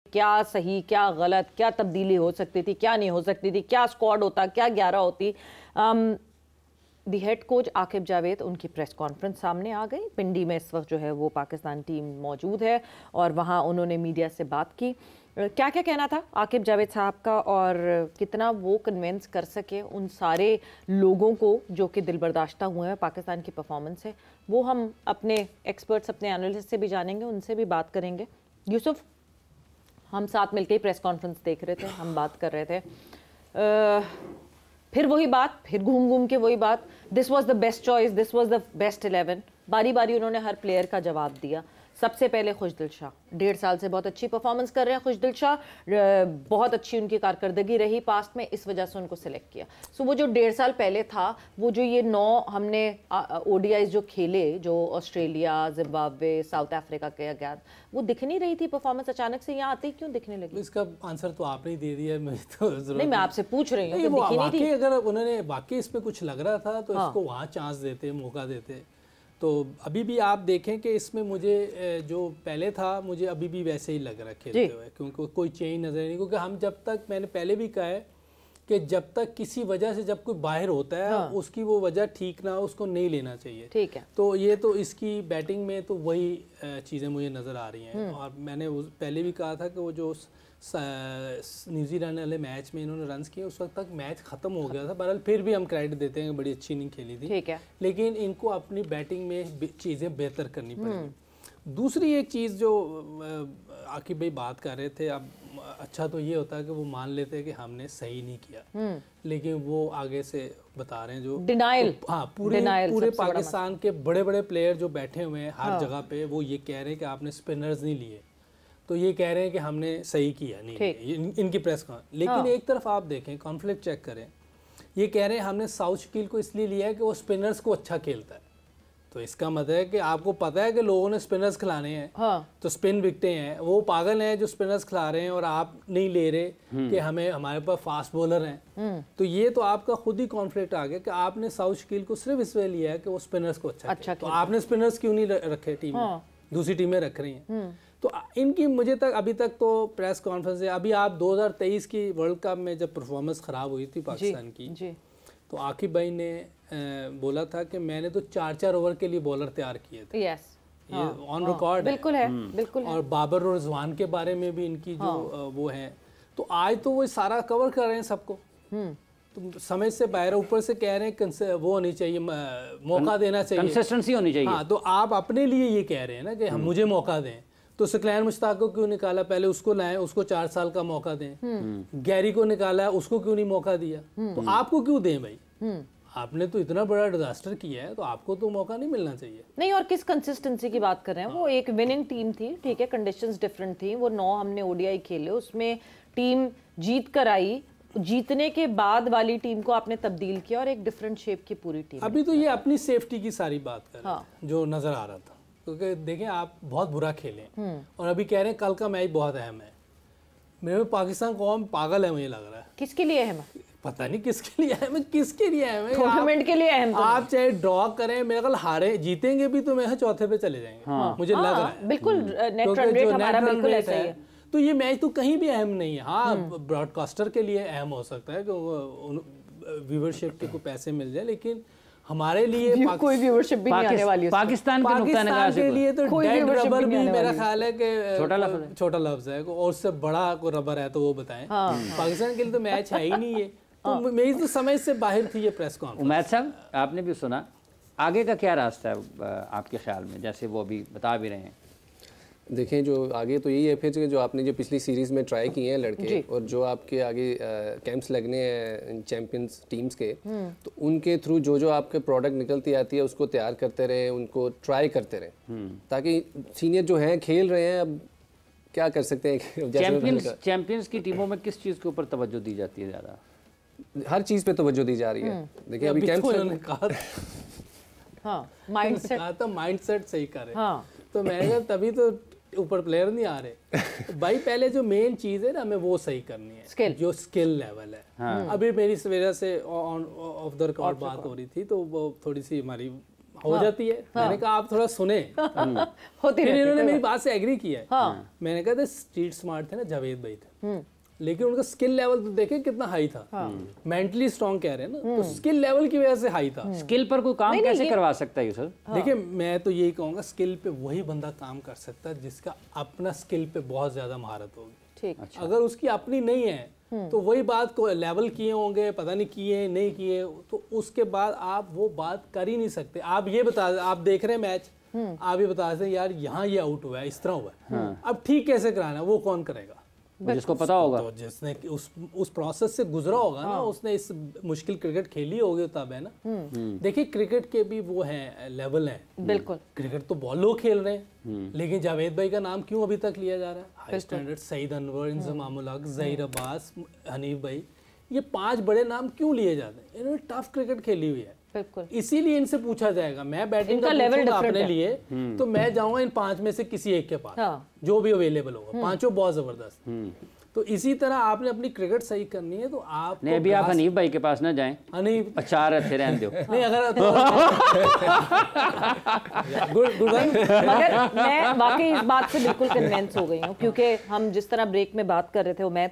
क्या सही, क्या गलत, क्या तब्दीली हो सकती थी, क्या नहीं हो सकती थी, क्या स्क्वाड होता, क्या 11 होती। The head coach Aqib Javed, उनकी प्रेस कॉन्फ्रेंस सामने आ गई। पिंडी में इस वक्त जो है वो पाकिस्तान टीम मौजूद है और वहाँ उन्होंने मीडिया से बात की। क्या क्या कहना था आकिब जावेद साहब का और कितना वो कन्विंस कर सके उन सारे लोगों को जो कि दिल बर्दाश्ता हुए हैं पाकिस्तान की परफॉर्मेंस से, वो हम अपने एक्सपर्ट्स, अपने एनालिस्ट से भी जानेंगे, उनसे भी बात करेंगे। यूसुफ, हम साथ मिलकर ही प्रेस कॉन्फ्रेंस देख रहे थे, हम बात कर रहे थे, फिर वही बात, फिर घूम घूम के वही बात, this was the best choice, this was the best 11। बारी बारी उन्होंने हर प्लेयर का जवाब दिया। सबसे पहले खुशदिल शाह, 1.5 साल से बहुत अच्छी परफॉर्मेंस कर रहे हैं खुशदिल शाह, बहुत अच्छी उनकी कारकर्दगी रही पास्ट में, इस वजह से उनको सिलेक्ट किया। सो वो जो 1.5 साल पहले था, वो जो ये 9 हमने ओडीआईज जो खेले, जो ऑस्ट्रेलिया, जिम्बाब्वे, साउथ अफ्रीका के अगेंस्ट, वो दिख नहीं रही थी परफॉर्मेंस, अचानक से यहाँ आते ही क्यों दिखने लगी? इसका आंसर तो आपने ही दे दिया, मुझे तो नहीं, मैं आपसे पूछ रही हूँ। वाकई अगर उन्होंने वाकई इसमें कुछ लग रहा था तो इसको वहाँ चांस देते, मौका देते। तो अभी भी आप देखें कि इसमें मुझे जो पहले था मुझे अभी भी वैसे ही लग रहा है खेलते हुए, क्योंकि कोई चेंज नजर नहीं। क्योंकि हम जब तक, मैंने पहले भी कहा है कि जब तक किसी वजह से जब कोई बाहर होता है उसकी वो वजह ठीक ना हो, उसको नहीं लेना चाहिए। ठीक है। तो ये तो इसकी बैटिंग में तो वही चीज़ें मुझे नज़र आ रही हैं। और मैंने पहले भी कहा था कि वो जो न्यूजीलैंड वाले मैच में इन्होंने रन्स किए, उस वक्त तक मैच ख़त्म हो गया था। बहरहाल फिर भी हम क्रेडिट देते हैं, बड़ी अच्छी इनिंग खेली थी। ठीक है। लेकिन इनको अपनी बैटिंग में चीज़ें बेहतर करनी पड़ेगी। दूसरी एक चीज़ जो आकिब भाई बात कर रहे थे, अब अच्छा तो ये होता है कि वो मान लेते हैं कि हमने सही नहीं किया, लेकिन वो आगे से बता रहे हैं जो डिनाइल, पूरे पाकिस्तान के बड़े बड़े प्लेयर जो बैठे हुए हैं हर जगह पे, वो ये कह रहे हैं कि आपने स्पिनर्स नहीं लिए, तो ये कह रहे हैं कि हमने सही किया नहीं, इनकी प्रेस कॉन्फ्रेंस। लेकिन एक तरफ आप देखें, कॉन्फ्लिक्ट चेक करें, ये कह रहे हैं हमने साउथ शकील को इसलिए लिया है कि वो स्पिनर्स को अच्छा खेलता है। तो इसका मतलब है कि आपको पता है कि लोगों ने स्पिनर्स खिलाने हैं, तो स्पिन विकटें हैं, वो पागल हैं जो स्पिनर्स खिला रहे हैं और आप नहीं ले रहे कि हमारे पास फास्ट बॉलर हैं। तो ये तो आपका खुद ही कॉन्फ्लिक्ट आ गया कि आपने साउथ शकील को सिर्फ इसलिए लिया है कि वो स्पिनर्स को अच्छा तो आपने स्पिनर्स क्यों नहीं रखे टीम में? दूसरी टीमें रख रही हैं। तो इनकी मुझे तक अभी तक तो प्रेस कॉन्फ्रेंस है। अभी आप 2023 की वर्ल्ड कप में जब परफॉर्मेंस ख़राब हुई थी पाकिस्तान की, तो आकिब भाई ने बोला था कि मैंने तो 4-4 ओवर के लिए बॉलर तैयार किए थे। यस, ये ऑन रिकॉर्ड बिल्कुल है, बिल्कुल है। और बाबर और रिजवान के बारे में भी इनकी जो वो है, तो आज तो वो सारा कवर कर रहे हैं सबको। तो समझ से बाहर, ऊपर से कह रहे हैं वो होनी चाहिए, मौका देना चाहिए, कंसिस्टेंसी होनी चाहिए। हाँ, तो आप अपने लिए ये कह रहे हैं ना कि हम मुझे मौका दें, तो सकलैन मुश्ताक को क्यों निकाला? पहले उसको लाएं, उसको 4 साल का मौका दें। गैरी को निकाला है, उसको क्यों नहीं मौका दिया? तो आपको क्यों दें भाई? आपने तो इतना बड़ा डिजास्टर किया है, तो आपको तो मौका नहीं मिलना चाहिए। नहीं, और किस कंसिस्टेंसी की बात कर रहे हैं? वो एक विनिंग टीम थी, ठीक है, कंडीशंस डिफरेंट थी। वो 9 हमने ओडीआई खेले, उसमें टीम जीत कर आई, जीतने के बाद वाली टीम को आपने तब्दील किया और एक डिफरेंट शेप की पूरी टीम। अभी तो ये अपनी सेफ्टी की सारी बात कर रहे हैं, जो नजर आ रहा था। क्योंकि देखें, आप बहुत बुरा खेले और अभी कह रहे हैं कल का मैच बहुत अहम है। मेरे पाकिस्तान कौम पागल है, मुझे लग रहा है। किसके लिए अहम है? पता नहीं किसके लिए अहम है, किसके लिए अहम है। टूर्नामेंट के लिए अहम। आप चाहे ड्रॉ करें, मेरे ख्याल हारे जीतेंगे भी तो मेरे चौथे पे चले जाएंगे, मुझे लग रहा है। बिल्कुल, नेट रन रेट हमारा बिल्कुल ऐसा ही है। तो ये मैच तो कहीं भी अहम नहीं है। हाँ, ब्रॉडकास्टर के लिए अहम हो सकता है कि व्यूवरशिप के कोई पैसे मिल जाए, लेकिन हमारे लिए कोई व्यूवरशिप भी नहीं आने वाली है। पाकिस्तान के लिए तो डेड रबर भी मेरा ख्याल है कि छोटा लफ्ज है, और उससे बड़ा कोई रबर है तो वो बताएं। पाकिस्तान के लिए तो मैच है ही नहीं है। तो मेरी तो समझ से बाहर थी ये प्रेस कॉन्फ्रेंस। उमैद साहब, आपने भी सुना, आगे का क्या रास्ता है आपके ख्याल में, जैसे वो अभी बता भी रहे हैं? देखें, जो आगे तो यही है फिर जो आपने जो पिछली सीरीज़ में ट्राई किए हैं लड़के, और जो आपके आगे कैंप्स लगने हैं चैम्पियंस टीम्स के, तो उनके थ्रू जो जो आपके प्रोडक्ट निकलती आती है उसको तैयार करते रहें, उनको ट्राई करते रहें, ताकि सीनियर जो हैं खेल रहे हैं, अब क्या कर सकते हैं। चैम्पियंस की टीमों में किस चीज़ के ऊपर तवज्जो दी जाती है ज़्यादा? हर चीज़ पे तवज्जो दी जा रही है। देखिए अभी कैंप्स माइंडसेट सही करे, तो मैं तभी तो ऊपर प्लेयर नहीं आ रहे भाई। पहले जो मेन चीज़ है ना, हमें वो सही करनी है, जो स्किल लेवल है। अभी मेरी वजह से ऑफ द रिकॉर्ड बात हो रही थी, तो वो थोड़ी सी हो जाती है। मैंने कहा आप थोड़ा सुने। होती फिर रहती इन्होंने है। मेरी बात से एग्री किया है। हाँ। मैंने कहा था स्ट्रीट स्मार्ट थे ना जावेद भाई थे, लेकिन उनका स्किल लेवल तो देखे कितना हाई था। मेंटली स्ट्रांग कह रहे हैं ना, तो स्किल लेवल की वजह से हाई था। स्किल पर कोई काम कैसे करवा सकता है यूसुफ? देखिए मैं तो यही कहूँगा स्किल पे वही बंदा काम कर सकता है जिसका अपना स्किल पे बहुत ज़्यादा महारत होगी। ठीक। अगर उसकी अपनी नहीं है तो वही बात को लेवल किए होंगे, पता नहीं किए नहीं किए, तो उसके बाद आप वो बात कर ही नहीं सकते। आप ये बता, आप देख रहे हैं मैच, आप ये बता सकते हैं यार यहाँ ये आउट हुआ है, इस तरह हुआ है, अब ठीक कैसे कराना है, वो कौन करेगा? जिसको पता होगा, तो जिसने उस प्रोसेस से गुजरा होगा ना, उसने इस मुश्किल क्रिकेट खेली होगी तब है ना। देखिए क्रिकेट के भी वो हैं लेवल हैं, बिल्कुल। क्रिकेट तो बहुत लोग खेल रहे हैं, लेकिन जावेद भाई का नाम क्यों अभी तक लिया जा रहा है? हाई स्टैंडर्ड, सईद अनवर, इंजमाम उल हक, ज़हीर अब्बास, हनीफ भाई, ये 5 बड़े नाम क्यों लिए जाते हैं? इन्होंने टफ क्रिकेट खेली हुई है, बिल्कुल। इसीलिए इनसे पूछा जाएगा। मैं बैटिंग का लेवल अपने लिए तो मैं जाऊंगा इन 5 में से किसी एक के पास, जो भी अवेलेबल होगा, पांचों बहुत जबरदस्त। तो इसी तरह आपने अपनी क्रिकेट सही करनी है, तो आप नहीं अभी आप हनीफ भाई के पास ना जाएं, हनीफ अच्छा रहते रहने दो। नहीं अगर गुड मगर मैं वाकई इस बात से बिल्कुल कन्विंस हो गई हूँ, क्योंकि हम जिस तरह ब्रेक में बात कर रहे थे उमैद,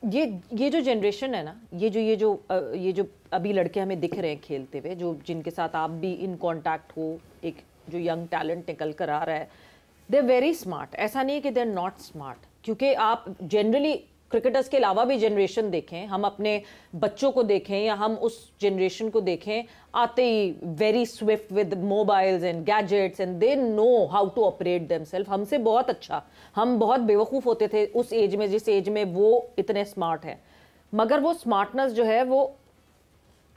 ये जो जनरेशन है ना, ये जो अभी लड़के हमें दिख रहे हैं खेलते हुए, जो जिनके साथ आप भी इन कांटेक्ट हो, एक जो यंग टैलेंट निकल कर आ रहा है, दे आर वेरी स्मार्ट। ऐसा नहीं है कि दे आर नॉट स्मार्ट, क्योंकि आप जनरली क्रिकेटर्स के अलावा भी जनरेशन देखें, हम अपने बच्चों को देखें या हम उस जनरेशन को देखें, आते ही very swift with mobiles and gadgets and they know how to operate themselves. हमसे बहुत अच्छा, हम बहुत बेवकूफ़ होते थे उस एज में, जिस एज में वो इतने स्मार्ट हैं, मगर वो स्मार्टनेस जो है वो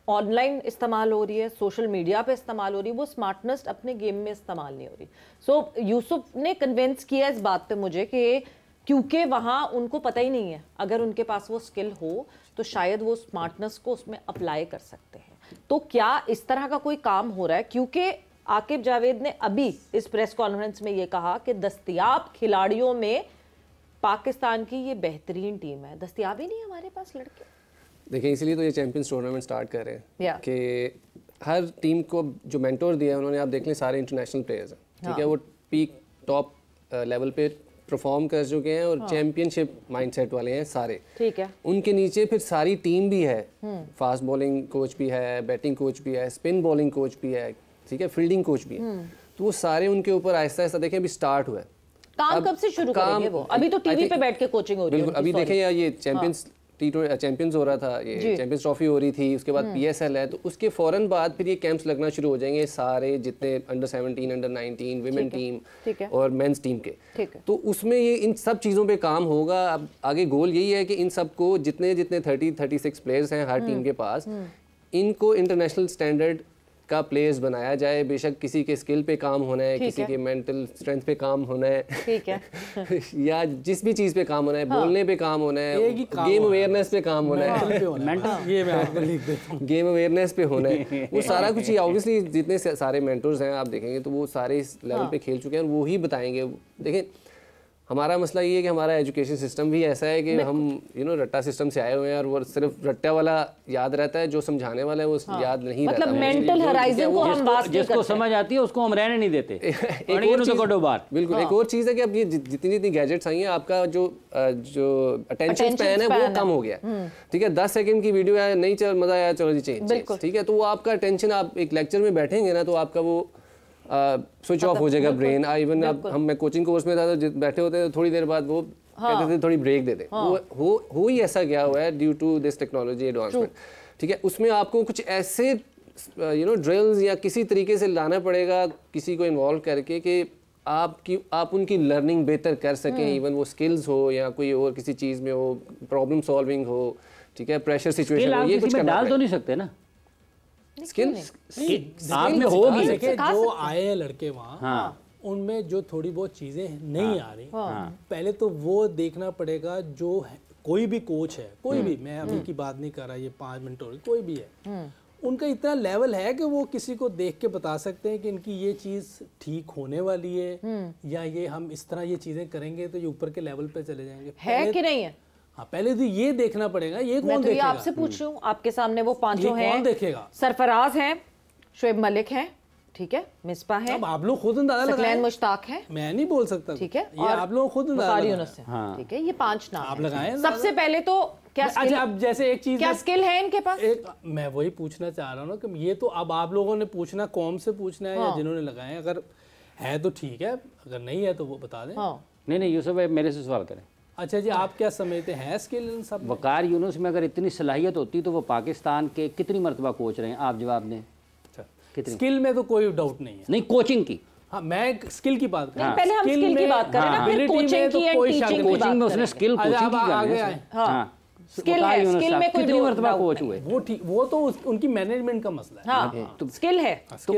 ऑनलाइन इस्तेमाल हो रही है, सोशल मीडिया पे इस्तेमाल हो रही है, वो स्मार्टनेस अपने गेम में इस्तेमाल नहीं हो रही। सो यूसुफ ने कन्विंस किया इस बात पे मुझे कि क्योंकि वहाँ उनको पता ही नहीं है, अगर उनके पास वो स्किल हो तो शायद वो स्मार्टनेस को उसमें अप्लाई कर सकते हैं। तो क्या इस तरह का कोई काम हो रहा है? क्योंकि आकिब जावेद ने अभी इस प्रेस कॉन्फ्रेंस में ये कहा कि दस्तयाब खिलाड़ियों में पाकिस्तान की ये बेहतरीन टीम है, दस्तयाब ही नहीं हमारे पास लड़के। देखिए इसीलिए तो ये चैंपियंस टूर्नामेंट स्टार्ट कर रहे हैं Yeah. कि हर टीम को जो मेंटोर दिया है उन्होंने, आप देख लें सारे इंटरनेशनल प्लेयर्स हैं, ठीक है, वो पीक टॉप लेवल पे परफॉर्म कर चुके हैं और चैंपियनशिप माइंडसेट वाले हैं सारे, ठीक है। उनके नीचे फिर सारी टीम भी है, फास्ट बॉलिंग कोच भी है, बैटिंग कोच भी है, स्पिन बॉलिंग कोच भी है, ठीक है, फील्डिंग कोच भी है, तो वो सारे उनके ऊपर आहिस्ता आहिस्ता देखें अभी स्टार्ट हुआ है। काम कब से शुरू करेंगे वो? अभी तो टीवी पे बैठ के कोचिंग हो रही है। बिल्कुल, अभी देखें यार ये चैंपियंस हो रहा था, ये चैंपियंस ट्रॉफी हो रही थी, उसके बाद PSL है, तो उसके फौरन बाद फिर ये कैंप्स लगना शुरू हो जाएंगे सारे जितने अंडर 17, अंडर 19 विमेन टीम और मेंस टीम के। तो उसमें ये इन सब चीज़ों पे काम होगा। अब आगे गोल यही है कि इन सबको जितने 36 प्लेयर्स हैं हर टीम के पास, इनको इंटरनेशनल स्टैंडर्ड का प्लेयर्स बनाया जाए। बेशक किसी के स्किल पे काम होना है, किसी के मेंटल स्ट्रेंथ पे काम होना है, ठीक है या जिस भी चीज़ पे काम होना है, बोलने पे काम होना है, गेम अवेयरनेस पे काम होना है, ये मैं आपको लिख देता हूँ, गेम अवेयरनेस पे होना है, वो सारा कुछ। ये ऑब्वियसली जितने सारे मेंटर्स हैं आप देखेंगे तो वो सारे इस लेवल पे खेल चुके हैं और वो ही बताएंगे। देखें हमारा मसला ये है कि हमारा एजुकेशन सिस्टम भी ऐसा है कि हम रट्टा सिस्टम से आए हुए हैं और वो सिर्फ रट्टा वाला याद रहता है, जो समझाने वाला है वो याद नहीं रहता। मतलब मेंटल हराइजन को हम बात जिसको समझ आती है उसको हम रहने नहीं देते। बिल्कुल एक और चीज़ है कि अब ये जितनी गैजेट्स आई हैं, आपका जो अटेंशन स्पैन है वो कम हो गया, ठीक है। 10 सेकंड की वीडियो है, नहीं चल मजा आया, चलो जी चेंज, ठीक है, तो वो आपका अटेंशन, आप एक लेक्चर में बैठेंगे ना तो आपका वो स्विच ऑफ हो जाएगा ब्रेन। इवन अब मैं कोचिंग कोर्स में था तो बैठे होते थे, थोड़ी देर बाद वो कहते थे थोड़ी ब्रेक दे दे। हो ही ऐसा गया हुआ है due to this technology advancement, ठीक है। उसमें आपको कुछ ऐसे ड्रिल्स या किसी तरीके से लाना पड़ेगा किसी को इन्वॉल्व करके कि आप उनकी लर्निंग बेहतर कर सकें, इवन वो स्किल्स हो या कोई और किसी चीज़ में हो, प्रॉब्लम सॉल्विंग हो, ठीक है, प्रेशर सिचुएशन हो, ये कुछ डाल तो नहीं सकते ना स्किल आप में होगी। देखिए जो आए हैं लड़के वहाँ, उनमें जो थोड़ी बहुत चीजें नहीं आ रही, पहले तो वो देखना पड़ेगा। जो कोई भी कोच है, कोई भी, मैं अभी की बात नहीं कर रहा, ये 5 मिनट हो, कोई भी है, उनका इतना लेवल है कि वो किसी को देख के बता सकते हैं कि इनकी ये चीज ठीक होने वाली है या ये हम इस तरह ये चीजें करेंगे तो ये ऊपर के लेवल पे चले जाएंगे, है कि नहीं है। हाँ, पहले तो ये देखना पड़ेगा, ये कौन देखेगा? आपसे पूछ रही हूँ, आपके सामने वो पांचों हैं, कौन देखेगा? सरफराज हैं, शुएब मलिक हैं, ठीक है, मिसबा है, अब आप लोग खुद अंदाजा लगाएं। सकलैन मुश्ताक है, मैं नहीं बोल सकता, ठीक है, ये आप लोग खुद अंदाजा लगाएं। हाँ। ठीक है, ये 5 नाम आप लगाएं। सबसे पहले तो क्या स्किल, अच्छा अब जैसे एक चीज, क्या स्किल है इनके पास? मैं वही पूछना चाह रहा हूँ ना कि ये तो अब आप लोगों ने पूछना, कौम से पूछना है या जिन्होंने लगाए, अगर है तो ठीक है, अगर नहीं है तो वो बता दें। नहीं यूसुफ भाई मेरे से सवाल करें। अच्छा जी, आप क्या समझते हैं स्किल इन सब? वकार यूनुस में अगर इतनी सलाहियत होती तो वो पाकिस्तान के कितनी मरतबा कोच रहे हैं, आप जवाब दें। स्किल में तो कोई डाउट नहीं है। नहीं, कोचिंग की। हाँ, मैं स्किल की बात कर रहा हूँ। पहले हम स्किल की बात करें ना, फिर कोचिंग की एंड टीचिंग की बात में उसने करें। स्किल कोचिंग की आगे आए। हाँ, स्किल है, स्किल में कोई कितनी मरतबा कोच हुए? वो ठीक, वो तो उनकी मैनेजमेंट का मसला है। हाँ, तो स्किल है। तो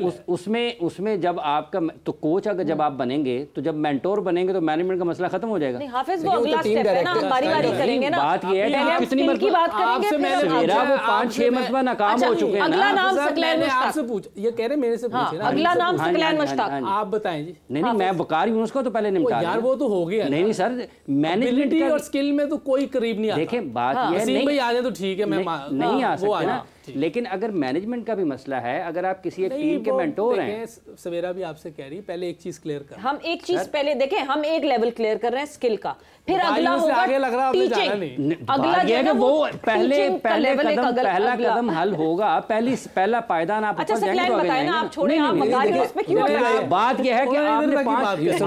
उसमें जब आपका तो कोच अगर जब आप बनेंगे तो जब मेंटोर बनेंगे तो मैनेजमेंट का मसला खत्म हो जाएगा। नहीं हाफिज, वो अगला स्टेप है ना, हम बारी-बारी करेंगे ना। बात ये है कि कितनी मरतबा की बात करेंगे, मेरा वो 5-6 मरतबा नाकाम हो चुके हैं ना। अगला नाम सकलैन मुश्ताक। आपसे पूछ, ये कह रहे मेरे से पूछे ना, अगला नाम सकलैन मुश्ताक। आप बताएं जी। नहीं मैं वकार यूनुस को तो पहले निपटा यार वो तो हो गया। नहीं सर, मैनेजमेंट और स्किल में तो कोई करीब नहीं आता। देखें बात ये है, नहीं तो ठीक है, मैं नहीं आ सकते ना, लेकिन अगर मैनेजमेंट का भी मसला है, अगर आप किसी एक टीम के मेंटोर हैं। सवेरा भी आपसे कह रही, पहले एक चीज क्लियर कर। हम एक चीज पहले देखें, हम एक लेवल क्लियर कर रहे हैं स्किल का, फिर अगला होगा आगे लग रहा है जाना नहीं। अगला ये है वो पहला पहला कदम हल होगा, पहला पायदान आप अच्छा सकलैन बताएं ना, आप छोड़े, आप मकारी उस पे क्यों अड़ गए? बात यह है कि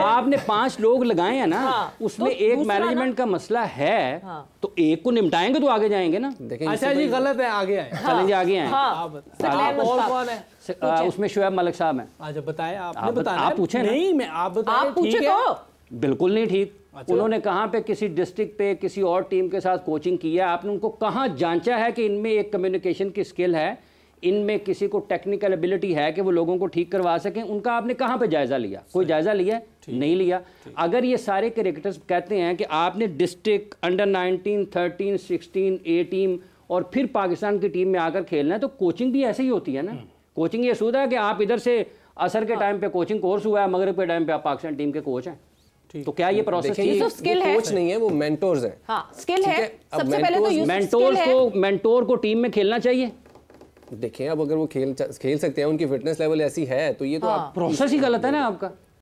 आपने 5 लोग लगाए हैं ना, उसमें एक मैनेजमेंट का मसला है, तो एक को निपटाएंगे तो आगे जाएंगे ना। अच्छा जी, गलत है, आगे आए। चलें जी, आगे आए। और कौन है उसमें शुएब मलिक साहब हैं। अच्छा बताएं, आपने बताया। आप पूछे नहीं, मैं आप बताएं। आप पूछे तो बिल्कुल नहीं ठीक। उन्होंने कहाँ पे किसी डिस्ट्रिक्ट पे किसी और टीम के साथ कोचिंग किया, आपने उनको कहाँ जांचा है कि इनमें एक कम्युनिकेशन की स्किल है, इनमें किसी को टेक्निकल एबिलिटी है कि वो लोगों को ठीक करवा सकें? उनका आपने कहाँ पे जायज़ा लिया? कोई जायज़ा लिया? नहीं लिया। अगर ये सारे क्रिकेटर्स कहते हैं कि आपने डिस्ट्रिक्ट, अंडर 19, 13, 16, ए टीम और फिर पाकिस्तान की टीम में आकर खेलना है, तो कोचिंग भी ऐसे ही होती है ना। कोचिंग ये सूझा है कि आप इधर से असर के टाइम पे कोचिंग कोर्स हुआ है, मगरिब के टाइम पे आप पाकिस्तान टीम के कोच हैं, तो क्या ये प्रोसेस कोच नहीं है, वो मेंटोर्स हैं। हाँ, स्किल है। सबसे पहले तो मेंटोर को टीम में खेलना चाहिए। देखें अब अगर वो खेल सकते हैं, उनकी फिटनेस लेवल ऐसी है, तो ये तो आप प्रोसेस ही गलत है ना आपका।